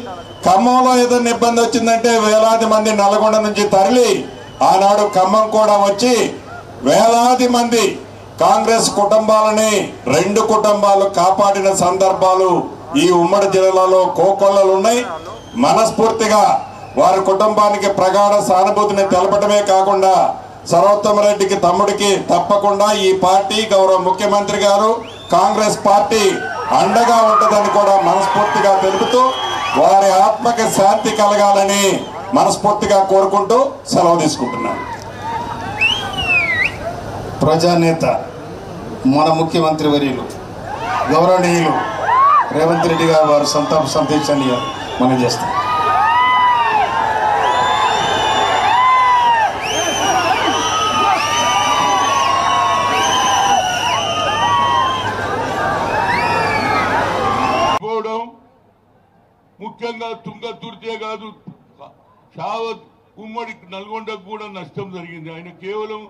ఖమ్మంలో ఏదైనా ఇబ్బంది వచ్చిందంటే వేలాది మంది నల్లగొండ నుంచి తరలి ఆనాడు ఖమ్మం కూడా వచ్చి వేలాది మంది కాంగ్రెస్ కుటుంబాలని 2 కుటుంబాలు కాపాడిన సందర్భాలు ఈ ఉమ్మడి జిల్లాలో కోకొల్లలు ఉన్నాయి. మనస్ఫూర్తిగా వారి కుటుంబానికి ప్రగాఢ సానుభూతిని తెలపడమే కాకుండా సర్వోత్తమరెడ్డికి తమ్ముడికి తప్పకుండా ఈ పార్టీ గౌరవ ముఖ్యమంత్రి గారు కాంగ్రెస్ పార్టీ అండగా ఉంటుందని కూడా మనస్ఫూర్తిగా తెలుపుతూ వారి ఆత్మకి శాంతి కలగాలని మనస్ఫూర్తిగా కోరుకుంటూ సెలవు తీసుకుంటున్నాను. ప్రజానేత మన ముఖ్యమంత్రి వర్యులు గౌరవనీయులు రేవంత్ రెడ్డి గారు వారి సంతాప సందేశాన్ని మనం చేస్తాం. ముఖ్యంగా తుంగతుర్తే కాదు యావత్ ఉమ్మడి నల్గొండకు కూడా నష్టం జరిగింది. ఆయన కేవలం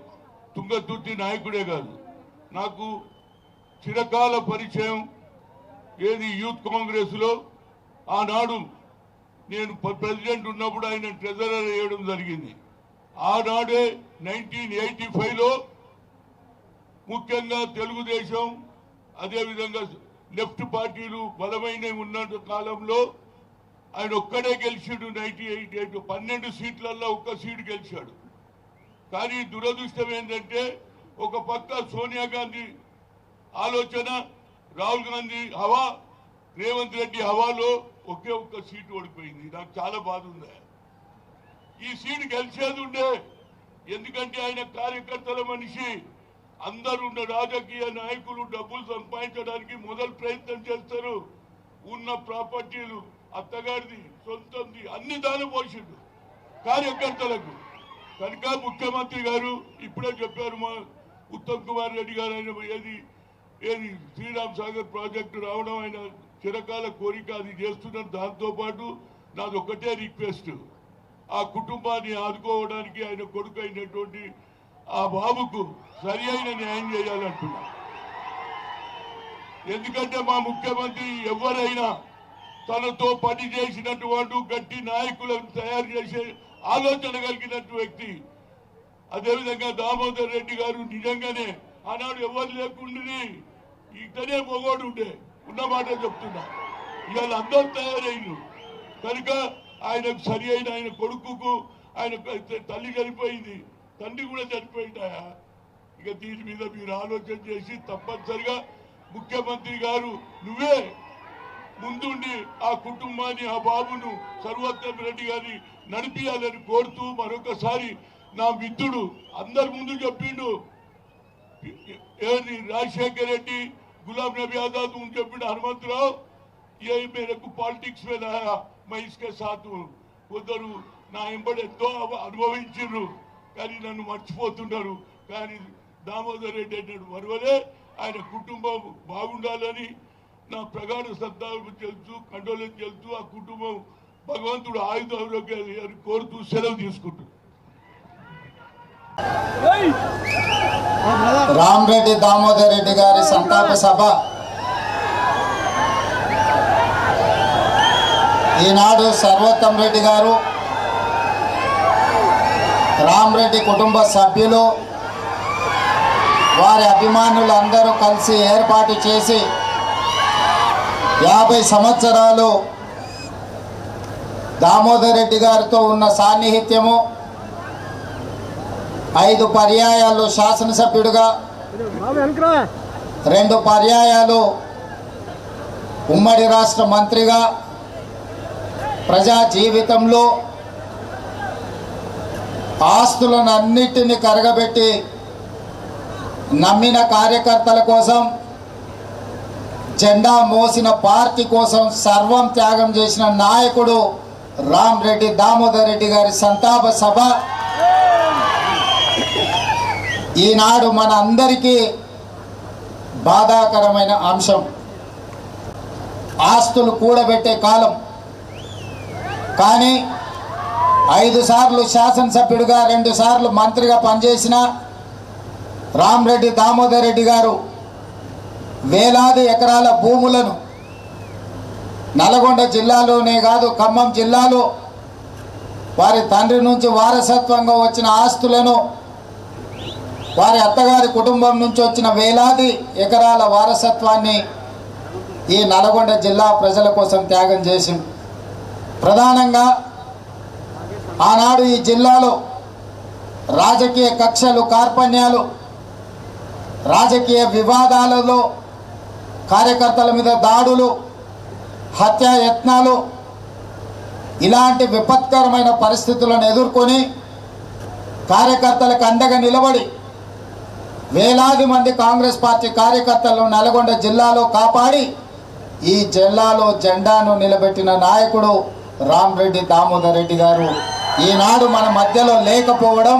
తుంగతుర్తి నాయకుడే కాదు, నాకు చిరకాల పరిచయం. ఏది యూత్ కాంగ్రెస్లో ఆనాడు నేను ప్రెసిడెంట్ ఉన్నప్పుడు ఆయన ట్రెజరర్ వేయడం జరిగింది. ఆనాడే 1985లో ముఖ్యంగా తెలుగుదేశం అదేవిధంగా లెఫ్ట్ పార్టీలు బలమైన ఉన్న కాలంలో ఆయన ఒక్కడే గెలిచాడు. 1988 12 సీట్లలో 1 సీటు గెలిచాడు. కానీ దురదృష్టం ఏంటంటే ఒక పక్క సోనియా గాంధీ ఆలోచన, రాహుల్ గాంధీ హవా, రేవంత్ రెడ్డి హవాలో ఒకే 1 సీటు ఓడిపోయింది. నాకు చాలా బాధ ఉంది. ఈ సీటు గెలిచేది ఉండే, ఎందుకంటే ఆయన కార్యకర్తల మనిషి. అందరూ రాజకీయ నాయకులు డబ్బులు సంపాదించడానికి మొదలు ప్రయత్నం చేస్తారు. ఉన్న ప్రాపర్టీలు అత్తగారిది సొంతంది అన్ని దాని పోషిండు కార్యకర్తలకు. కనుక ముఖ్యమంత్రి గారు ఇప్పుడే చెప్పారు, మా ఉత్తమ్ కుమార్ రెడ్డి గారు ఆయన ఏది శ్రీరామ్ సాగర్ ప్రాజెక్టు రావడం ఆయన చిరకాల కోరిక, అది చేస్తున్నారు. దాంతోపాటు నాది ఒకటే రిక్వెస్ట్, ఆ కుటుంబాన్ని ఆదుకోవడానికి ఆయన కొడుకు అయినటువంటి ఆ బాబుకు సరి అయిన న్యాయం చేయాలంటున్నా. ఎందుకంటే మా ముఖ్యమంత్రి ఎవరైనా తనతో పని చేసినటువంటి గట్టి నాయకులను తయారు చేసే ఆలోచన కలిగినట్టు వ్యక్తి. అదేవిధంగా దామోదర్ రెడ్డి గారు నిజంగానే ఆనాడు ఎవరు లేకుండా ఇతనే మొగోడు ఉండే, ఉన్నమాట చెప్తున్నా. ఇవాళ అందరూ తయారైన కనుక ఆయనకు సరి అయిన, ఆయన కొడుకుకు ఆయన తల్లి చనిపోయింది, తండ్రి కూడా చనిపోయిందా. ఇక దీని మీద మీరు ఆలోచన చేసి తప్పనిసరిగా ముఖ్యమంత్రి గారు నువ్వే ముందుండి ఆ కుటుంబాన్ని, ఆ బాబును సర్వోత్తమ రెడ్డి గారిని నడిపియాలని కోరుతూ మరొకసారి నా మిత్రుడు అందరి ముందు చెప్పిండు, ఏది రాజశేఖర్ రెడ్డి, गुलाम नबी आजाद उनके बिना हनुमंतराव ये मेरे को पॉलिटिक्स में लाया, मैं इसके साथ हूँ. उधर నా ఎంబడి ఎంతో అనుభవించారు కానీ నన్ను మర్చిపోతున్నారు. కానీ దామోదర్ రెడ్డి అన్నాడు మరవలే, ఆయన కుటుంబం బాగుండాలని నా ప్రగాఢ సంతాపం తెలుసు, కండోలెన్స్ తెలుసు. ఆ కుటుంబం భగవంతుడు ఆయుధ ఆరోగ్యాలు కోరుతూ సెలవు తీసుకుంటారు. రామరెడ్డి దామోదర్ రెడ్డి గారి సంతాప సభ ఈనాడు సర్వోత్తమ్ రెడ్డి గారు, రామరెడ్డి కుటుంబ సభ్యులు, వారి అభిమానులందరూ కలిసి ఏర్పాటు చేసి 50 సంవత్సరాలు దామోదర్ రెడ్డి గారితో ఉన్న సాన్నిహిత్యము, 5 పర్యాయాలు శాసనసభ్యుడిగా, 2 పర్యాయాలు ఉమ్మడి రాష్ట్ర మంత్రిగా, ప్రజా జీవితంలో ఆస్తులను అన్నిటినీ కరగబెట్టి నమ్మిన కార్యకర్తల కోసం, జెండా మోసిన పార్టీ కోసం సర్వం త్యాగం చేసిన నాయకుడు రామరెడ్డి దామోదర్ రెడ్డి గారి సంతాప సభ ఈనాడు మన అందరికీ బాధాకరమైన అంశం. ఆస్తులు కూడబెట్టే కాలం. కానీ 5 సార్లు శాసనసభ్యుడిగా, 2 సార్లు మంత్రిగా పనిచేసిన రామరెడ్డి దామోదర్ రెడ్డి గారు వేలాది ఎకరాల భూములను నల్గొండ జిల్లాలోనే కాదు, ఖమ్మం జిల్లాలో వారి తండ్రి నుంచి వారసత్వంగా వచ్చిన ఆస్తులను, వారి అత్తగారి కుటుంబం నుంచి వచ్చిన వేలాది ఎకరాల వారసత్వాన్ని ఈ నల్గొండ జిల్లా ప్రజల కోసం త్యాగం చేసింది. ప్రధానంగా ఆనాడు ఈ జిల్లాలో రాజకీయ కక్షలు, కార్పణ్యాలు, రాజకీయ వివాదాలలో కార్యకర్తల మీద దాడులు, హత్యాయత్నాలు, ఇలాంటి విపత్కరమైన పరిస్థితులను ఎదుర్కొని కార్యకర్తలకు అండగా నిలబడి వేలాది మంది కాంగ్రెస్ పార్టీ కార్యకర్తలను నల్గొండ జిల్లాలో కాపాడి ఈ జిల్లాలో జెండాను నిలబెట్టిన నాయకుడు రామరెడ్డి దామోదర్ రెడ్డి గారు ఈనాడు మన మధ్యలో లేకపోవడం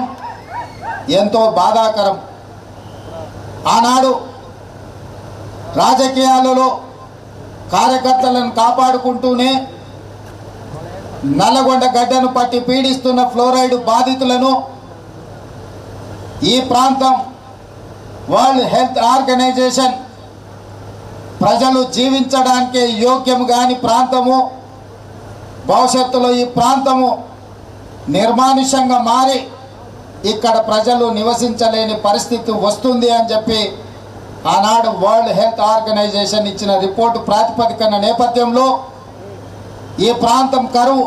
ఎంతో బాధాకరం. ఆనాడు రాజకీయాలలో కార్యకర్తలను కాపాడుకుంటూనే నల్లగొండ గడ్డను పట్టి పీడిస్తున్న ఫ్లోరైడ్ బాధితులను ఈ ప్రాంతం వరల్డ్ హెల్త్ ఆర్గనైజేషన్ ప్రజలు జీవించడానికి యోగ్యం కాని ప్రాంతము, భవిష్యత్తులో ఈ ప్రాంతము నిర్మానుష్యంగా మారి ఇక్కడ ప్రజలు నివసించలేని పరిస్థితి వస్తుంది అని చెప్పి ఆనాడు వరల్డ్ హెల్త్ ఆర్గనైజేషన్ ఇచ్చిన రిపోర్టు ప్రాతిపదికన నేపథ్యంలో ఈ ప్రాంతం కరువు,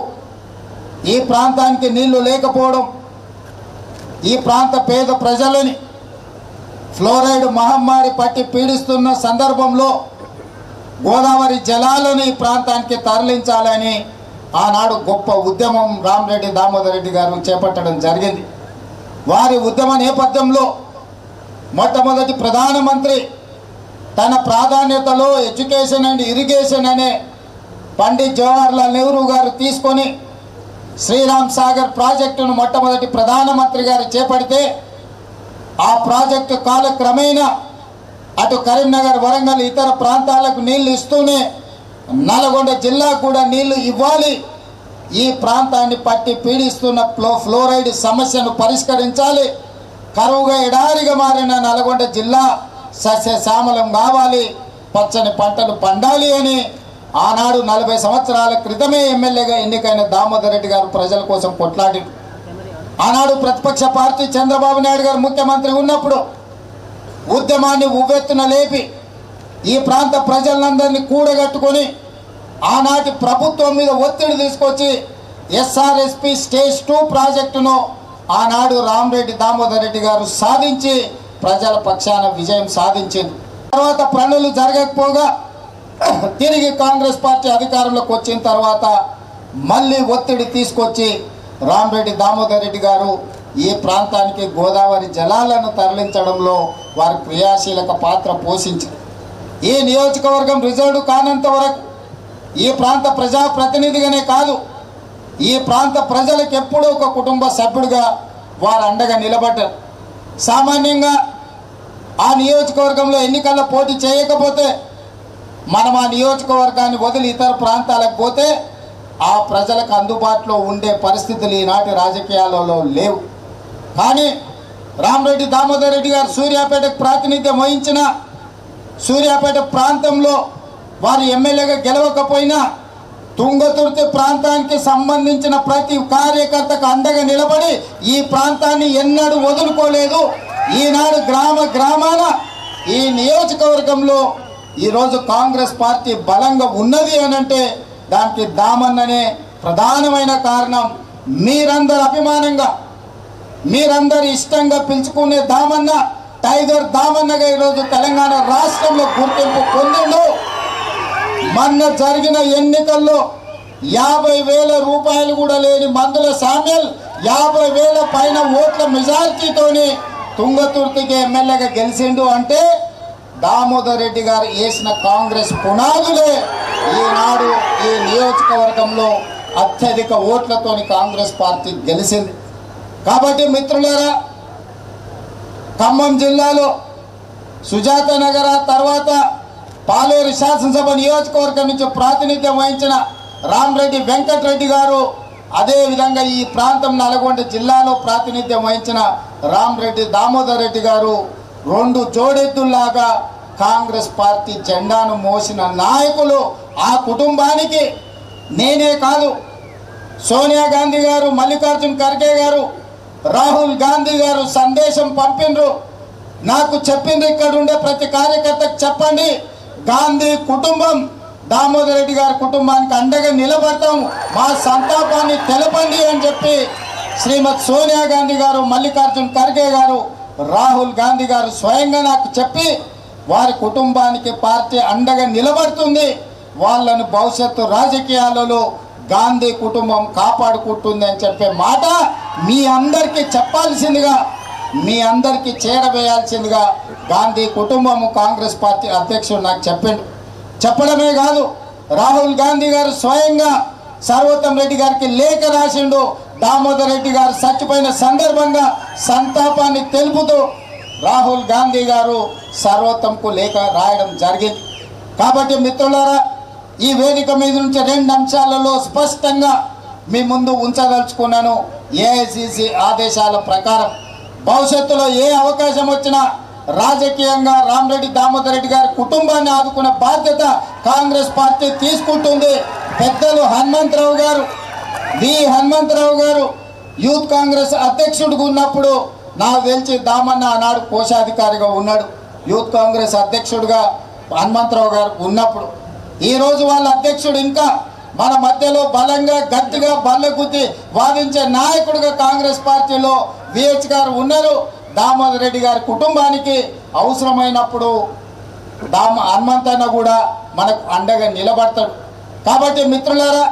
ఈ ప్రాంతానికి నీళ్లు లేకపోవడం, ఈ ప్రాంత పేద ప్రజలని ఫ్లోరైడ్ మహమ్మారి పట్టి పీడిస్తున్న సందర్భంలో గోదావరి జలాలను ఈ ప్రాంతానికి తరలించాలని ఆనాడు గొప్ప ఉద్యమం రామరెడ్డి దామోదర్ రెడ్డి గారు చేపట్టడం జరిగింది. వారి ఉద్యమ నేపథ్యంలో మొట్టమొదటి ప్రధానమంత్రి తన ప్రాధాన్యతలో ఎడ్యుకేషన్ అండ్ ఇరిగేషన్ అనే పండిత్ జవహర్లాల్ నెహ్రూ గారు తీసుకొని శ్రీరామ్ సాగర్ ప్రాజెక్టును మొట్టమొదటి ప్రధానమంత్రి గారు చేపడితే ఆ ప్రాజెక్టు కాలక్రమేణా అటు కరీంనగర్, వరంగల్, ఇతర ప్రాంతాలకు నీళ్లు ఇస్తూనే నల్గొండ జిల్లా కూడా నీళ్లు ఇవ్వాలి, ఈ ప్రాంతాన్ని పట్టి పీడిస్తున్న ఫ్లోరైడ్ సమస్యను పరిష్కరించాలి, కరువుగా ఎడారిగా మారిన నల్గొండ జిల్లా సస్యశ్యామలం కావాలి, పచ్చని పంటలు పండాలి అని ఆనాడు 40 సంవత్సరాల క్రితమే ఎమ్మెల్యేగా ఎన్నికైన దామోదర్ రెడ్డి గారు ప్రజల కోసం కొట్లాడి ఆనాడు ప్రతిపక్ష పార్టీ చంద్రబాబు నాయుడు గారు ముఖ్యమంత్రి ఉన్నప్పుడు ఉద్యమాన్ని ఉవ్వెత్తున లేపి ఈ ప్రాంత ప్రజలందరినీ కూడగట్టుకొని ఆనాటి ప్రభుత్వం మీద ఒత్తిడి తీసుకొచ్చి ఎస్ఆర్ఎస్పి స్టేజ్ 2 ప్రాజెక్టును ఆనాడు రామరెడ్డి దామోదర్ రెడ్డి గారు సాధించి ప్రజల పక్షాన విజయం సాధించింది. తర్వాత పనులు జరగకపోగా తిరిగి కాంగ్రెస్ పార్టీ అధికారంలోకి వచ్చిన తర్వాత మళ్ళీ ఒత్తిడి తీసుకొచ్చి రామరెడ్డి దామోదర్ రెడ్డి గారు ఈ ప్రాంతానికి గోదావరి జలాలను తరలించడంలో వారి క్రియాశీలక పాత్ర పోషించింది. ఈ నియోజకవర్గం రిజర్వ్ కానంత వరకు ఈ ప్రాంత ప్రజాప్రతినిధిగానే కాదు, ఈ ప్రాంత ప్రజలకు ఎప్పుడూ ఒక కుటుంబ సభ్యుడిగా వారు అండగా నిలబడ్డారు. సామాన్యంగా ఆ నియోజకవర్గంలో ఎన్నికల్లో పోటీ చేయకపోతే మనం ఆ నియోజకవర్గాన్ని వదిలి ఇతర ప్రాంతాలకు పోతే ఆ ప్రజలకు అందుబాటులో ఉండే పరిస్థితులు ఈనాటి రాజకీయాలలో లేవు. కానీ రామరెడ్డి దామోదర్ రెడ్డి గారు సూర్యాపేటకు ప్రాతినిధ్యం వహించిన సూర్యాపేట ప్రాంతంలో వారు ఎమ్మెల్యేగా గెలవకపోయినా తుంగతుర్తి ప్రాంతానికి సంబంధించిన ప్రతి కార్యకర్తకు అండగా నిలబడి ఈ ప్రాంతాన్ని ఎన్నడూ వదులుకోలేదు. ఈనాడు గ్రామ గ్రామాన ఈ నియోజకవర్గంలో ఈరోజు కాంగ్రెస్ పార్టీ బలంగా ఉన్నది అనంటే దానికి దామన్ననే ప్రధానమైన కారణం. మీరందరు అభిమానంగా మీరందరు ఇష్టంగా పిలుచుకునే దామన్న టైగర్ దామన్నగా ఈరోజు తెలంగాణ రాష్ట్రంలో గుర్తింపు పొందిండు. మొన్న జరిగిన ఎన్నికల్లో 50,000 రూపాయలు కూడా లేని మందుల సామ్యల్ 50,000 పైన ఓట్ల మెజారిటీతోని తుంగతుర్తికి ఎమ్మెల్యేగా గెలిచిండు అంటే దామోదర్ రెడ్డి గారు వేసిన కాంగ్రెస్ పునాదులే ఈనాడు ఈ నియోజకవర్గంలో అత్యధిక ఓట్లతోని కాంగ్రెస్ పార్టీ గెలిచింది. కాబట్టి మిత్రులారా, ఖమ్మం జిల్లాలో సుజాత నగర తర్వాత పాలేరు శాసనసభ నియోజకవర్గం నుంచి ప్రాతినిధ్యం వహించిన రామరెడ్డి వెంకటరెడ్డి గారు, అదేవిధంగా ఈ ప్రాంతం నల్గొండ జిల్లాలో ప్రాతినిధ్యం వహించిన రామరెడ్డి దామోదర్ రెడ్డి గారు 2 జోడెద్దుల్లాగా కాంగ్రెస్ పార్టీ జెండాను మోసిన నాయకులు. ఆ కుటుంబానికి నేనే కాదు, సోనియా గాంధీ గారు, మల్లికార్జున్ ఖర్గే గారు, రాహుల్ గాంధీ గారు సందేశం పంపిండ్రు. నాకు చెప్పిండ్రు, ఇక్కడ ఉండే ప్రతి కార్యకర్తకు చెప్పండి, గాంధీ కుటుంబం దామోదర్ రెడ్డి గారి కుటుంబానికి అండగా నిలబడతాం, మా సంతాపాన్ని తెలపండి అని చెప్పి శ్రీమతి సోనియా గాంధీ గారు, మల్లికార్జున్ ఖర్గే గారు, రాహుల్ గాంధీ గారు స్వయంగా నాకు చెప్పి వారి కుటుంబానికి పార్టీ అండగా నిలబడుతుంది, వాళ్ళను భవిష్యత్తు రాజకీయాలలో గాంధీ కుటుంబం కాపాడుకుంటుంది అని చెప్పే మాట మీ అందరికీ చెప్పాల్సిందిగా, మీ అందరికీ చేరవేయాల్సిందిగా గాంధీ కుటుంబము కాంగ్రెస్ పార్టీ అధ్యక్షుడు నాకు చెప్పడమే కాదు, రాహుల్ గాంధీ గారు స్వయంగా సర్వోత్తం రెడ్డి గారికి లేఖ రాసిండు. దామోదర్ రెడ్డి గారు చచ్చిపోయిన సందర్భంగా సంతాపాన్ని తెలుపుతూ రాహుల్ గాంధీ గారు సర్వోత్తంకు లేఖ రాయడం జరిగింది. కాబట్టి మిత్రులారా, ఈ వేదిక మీద నుంచి 2 అంశాలలో స్పష్టంగా మీ ముందు ఉంచదలుచుకున్నాను. ఏఐసిసి ఆదేశాల ప్రకారం భవిష్యత్తులో ఏ అవకాశం వచ్చినా రాజకీయంగా రామరెడ్డి దామోదర్ రెడ్డి గారి కుటుంబాన్ని ఆదుకునే బాధ్యత కాంగ్రెస్ పార్టీ తీసుకుంటుంది. పెద్దలు హనుమంతరావు గారు యూత్ కాంగ్రెస్ అధ్యక్షుడిగా ఉన్నప్పుడు నాకు తెలిసి దామన్న ఆనాడు కోశాధికారిగా ఉన్నాడు. యూత్ కాంగ్రెస్ అధ్యక్షుడిగా హనుమంతరావు గారు ఉన్నప్పుడు ఈరోజు వాళ్ళ అధ్యక్షుడు ఇంకా మన మధ్యలో బలంగా గట్టిగా బల్లగుద్ది వాదించే నాయకుడిగా కాంగ్రెస్ పార్టీలో విహెచ్ గారు ఉన్నారు. దామోదర్ రెడ్డి గారి కుటుంబానికి అవసరమైనప్పుడు హనుమంతన్న కూడా మనకు అండగా నిలబడతాడు. కాబట్టి మిత్రులారా,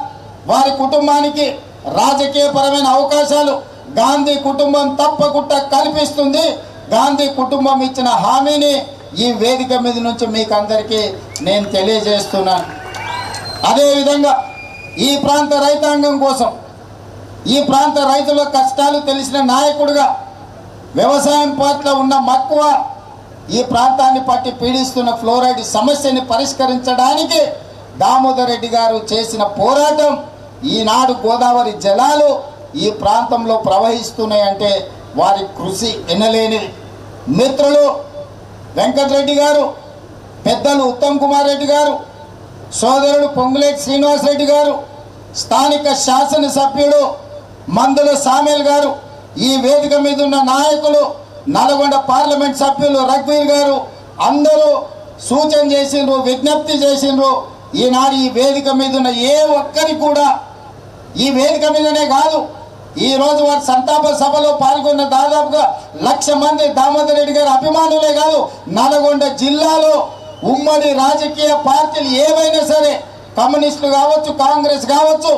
వారి కుటుంబానికి రాజకీయపరమైన అవకాశాలు గాంధీ కుటుంబం తప్పకుండా కల్పిస్తుంది. గాంధీ కుటుంబం ఇచ్చిన హామీని ఈ వేదిక మీద నుంచి మీకు అందరికీ నేను తెలియజేస్తున్నాను. అదేవిధంగా ఈ ప్రాంత రైతాంగం కోసం, ఈ ప్రాంత రైతుల కష్టాలు తెలిసిన నాయకుడిగా, వ్యవసాయం పట్ల ఉన్న మక్కువ, ఈ ప్రాంతాన్ని పట్టి పీడిస్తున్న ఫ్లోరైడ్ సమస్యని పరిష్కరించడానికి దామోదర్ రెడ్డి గారు చేసిన పోరాటం, ఈనాడు గోదావరి జలాలు ఈ ప్రాంతంలో ప్రవహిస్తున్నాయంటే వారి కృషి ఎనలేనిది. మిత్రులు వెంకటరెడ్డి గారు, పెద్దలు ఉత్తమ్ కుమార్ రెడ్డి గారు, సోదరుడు పొంగులేటి శ్రీనివాసరెడ్డి గారు, స్థానిక శాసనసభ్యుడు మందుల సామేల్ గారు, ఈ వేదిక మీద ఉన్న నాయకులు, నల్గొండ పార్లమెంట్ సభ్యులు రఘువీర్ గారు అందరూ సూచన చేసిండ్రు, విజ్ఞప్తి చేసిండ్రు. ఈనాడు ఈ వేదిక మీద ఉన్న ఏ ఒక్కరి కూడా, ఈ వేదిక మీదనే కాదు, ఈరోజు వారి సంతాప సభలో పాల్గొన్న దాదాపుగా 1,00,000 మంది దామోదర్ రెడ్డి గారి అభిమానులే కాదు, నల్గొండ జిల్లాలో ఉమ్మడి రాజకీయ పార్టీలు ఏవైనా సరే, కమ్యూనిస్టులు కావచ్చు, కాంగ్రెస్ కావచ్చు,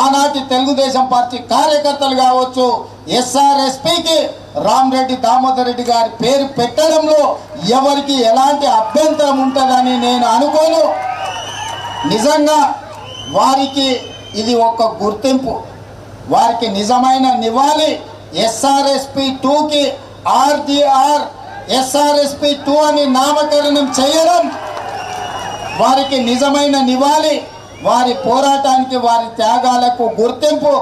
ఆనాటి తెలుగుదేశం పార్టీ కార్యకర్తలు కావచ్చు, ఎస్ఆర్ఎస్పీకి రామరెడ్డి దామోదర్ రెడ్డి గారి పేరు పెట్టడంలో ఎవరికి ఎలాంటి అభ్యంతరం ఉంటుందని నేను అనుకోను. నిజంగా వారికి ఇది ఒక గుర్తింపు, వారికి నిజమైన నివాళి. ఎస్ఆర్ఎస్పీ 2కి ఆర్జీఆర్ ఎస్ఆర్ఎస్పీ 2 అని నామకరణం చేయడం వారికి నిజమైన నివాళి, వారి పోరాటానికి, వారి త్యాగాలకు గుర్తింపు.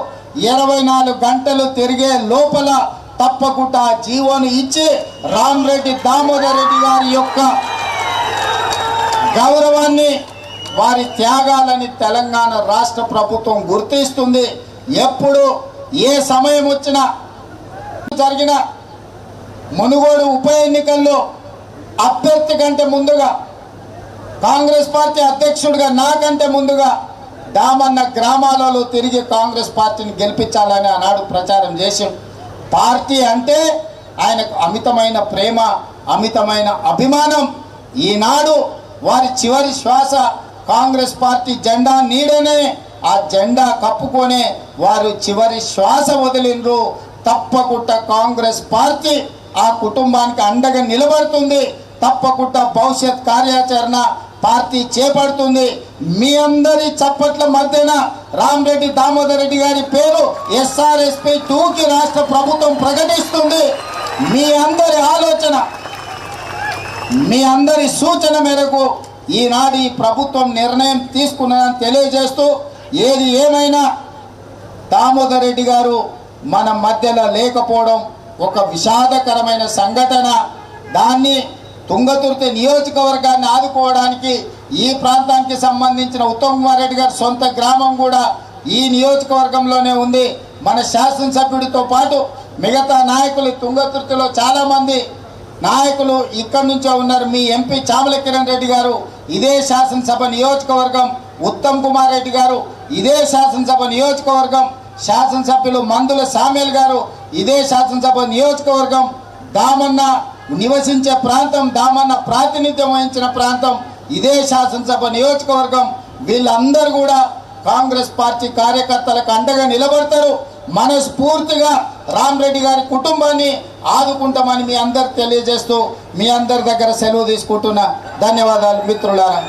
24 గంటలు తిరిగే లోపల తప్పకుండా జీవోను ఇచ్చి రామరెడ్డి దామోదర్ రెడ్డి గారి యొక్క గౌరవాన్ని, వారి త్యాగాలని తెలంగాణ రాష్ట్ర ప్రభుత్వం గుర్తిస్తుంది. ఎప్పుడు ఏ సమయం వచ్చినా జరిగిన మునుగోడు ఉప ఎన్నికల్లో అభ్యర్థి కంటే ముందుగా, కాంగ్రెస్ పార్టీ అధ్యక్షుడిగా నాకంటే ముందుగా దామన్న గ్రామాలలో తిరిగి కాంగ్రెస్ పార్టీని గెలిపించాలని ఆనాడు ప్రచారం చేసి, పార్టీ అంటే ఆయనకు అమితమైన ప్రేమ, అమితమైన అభిమానం. ఈనాడు వారి చివరి శ్వాస కాంగ్రెస్ పార్టీ జెండా నీడనే, ఆ జెండా కప్పుకొనే వారు చివరి శ్వాస వదిలిండ్రు. తప్పకుండా కాంగ్రెస్ పార్టీ ఆ కుటుంబానికి అండగా నిలబడుతుంది. తప్పకుండా భవిష్యత్ కార్యాచరణ పార్టీ చేపడుతుంది. మీ అందరి చప్పట్ల మధ్యన రామరెడ్డి దామోదర్ రెడ్డి గారి పేరు SRSP 2కి రాష్ట్ర ప్రభుత్వం ప్రకటిస్తుంది. మీ అందరి ఆలోచన, మీ అందరి సూచన మేరకు ఈనాడు ఈ ప్రభుత్వం నిర్ణయం తీసుకున్నదని తెలియజేస్తూ, ఏది ఏమైనా దామోదర్ రెడ్డి గారు మన మధ్యలో లేకపోవడం ఒక విషాదకరమైన సంఘటన. దాన్ని తుంగతుర్తి నియోజకవర్గాన్ని ఆదుకోవడానికి ఈ ప్రాంతానికి సంబంధించిన ఉత్తమ్ కుమార్ రెడ్డి గారి సొంత గ్రామం కూడా ఈ నియోజకవర్గంలోనే ఉంది. మన శాసనసభ్యుడితో పాటు మిగతా నాయకులు తుంగతుర్తిలో చాలామంది నాయకులు ఇక్కడి నుంచే ఉన్నారు. మీ ఎంపీ చామల కిరణ్ రెడ్డి గారు ఇదే శాసనసభ నియోజకవర్గం, ఉత్తమ్ కుమార్ రెడ్డి గారు ఇదే శాసనసభ నియోజకవర్గం, శాసనసభ్యులు మందుల సామ్యుల్ గారు ఇదే శాసనసభ నియోజకవర్గం, దామన్న నివసించే ప్రాంతం, దామన్న ప్రాతినిధ్యం వహించిన ప్రాంతం ఇదే శాసనసభ నియోజకవర్గం. వీళ్ళందరూ కూడా కాంగ్రెస్ పార్టీ కార్యకర్తలకు అండగా నిలబడతారు. మనస్ఫూర్తిగా రామరెడ్డి గారి కుటుంబాన్ని ఆదుకుంటామని మీ అందరికి తెలియజేస్తూ మీ అందరి దగ్గర సెలవు తీసుకుంటున్నా. ధన్యవాదాలు మిత్రులారా.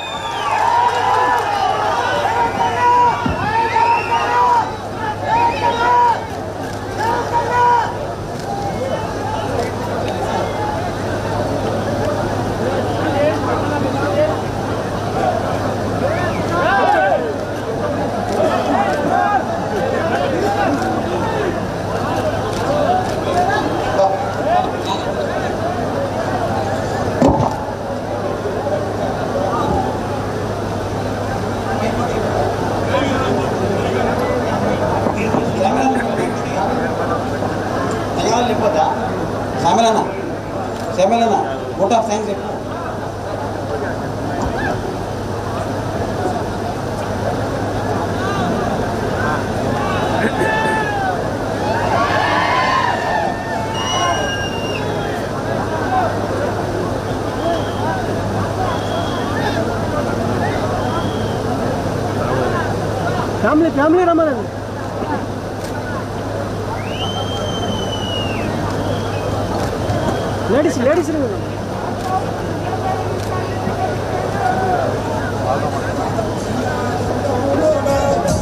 Samelana, vote of thanks. Family Ramadan. Ladies.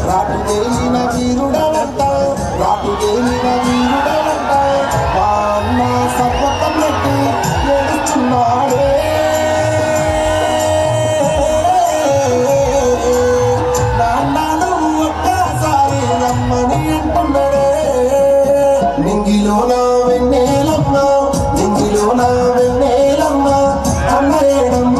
రాటుదేలిన వీరుడవంట, రాటుదేలిన వీరుడవంట, వాన్న సర్వతం నెట్టి ఏడుస్తున్నాడే. నాన్నను ఒక్కసారి రమ్మని అంటున్నాడే. నింగిలోన వెన్నెలమ్మ, నింగిలోన వెన్నెలమ్మ అమ్మేడమ్మ.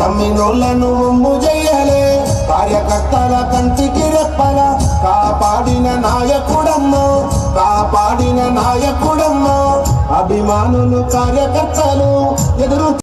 నమ్మినోళ్ళను ఒమ్ము చెయ్యలే, కార్యకర్తల కంటికి రెప్పల కాపాడిన నాయకుడమ్మో, కాపాడిన నాయకుడమ్మో. అభిమానులు కార్యకర్తలు ఎదురు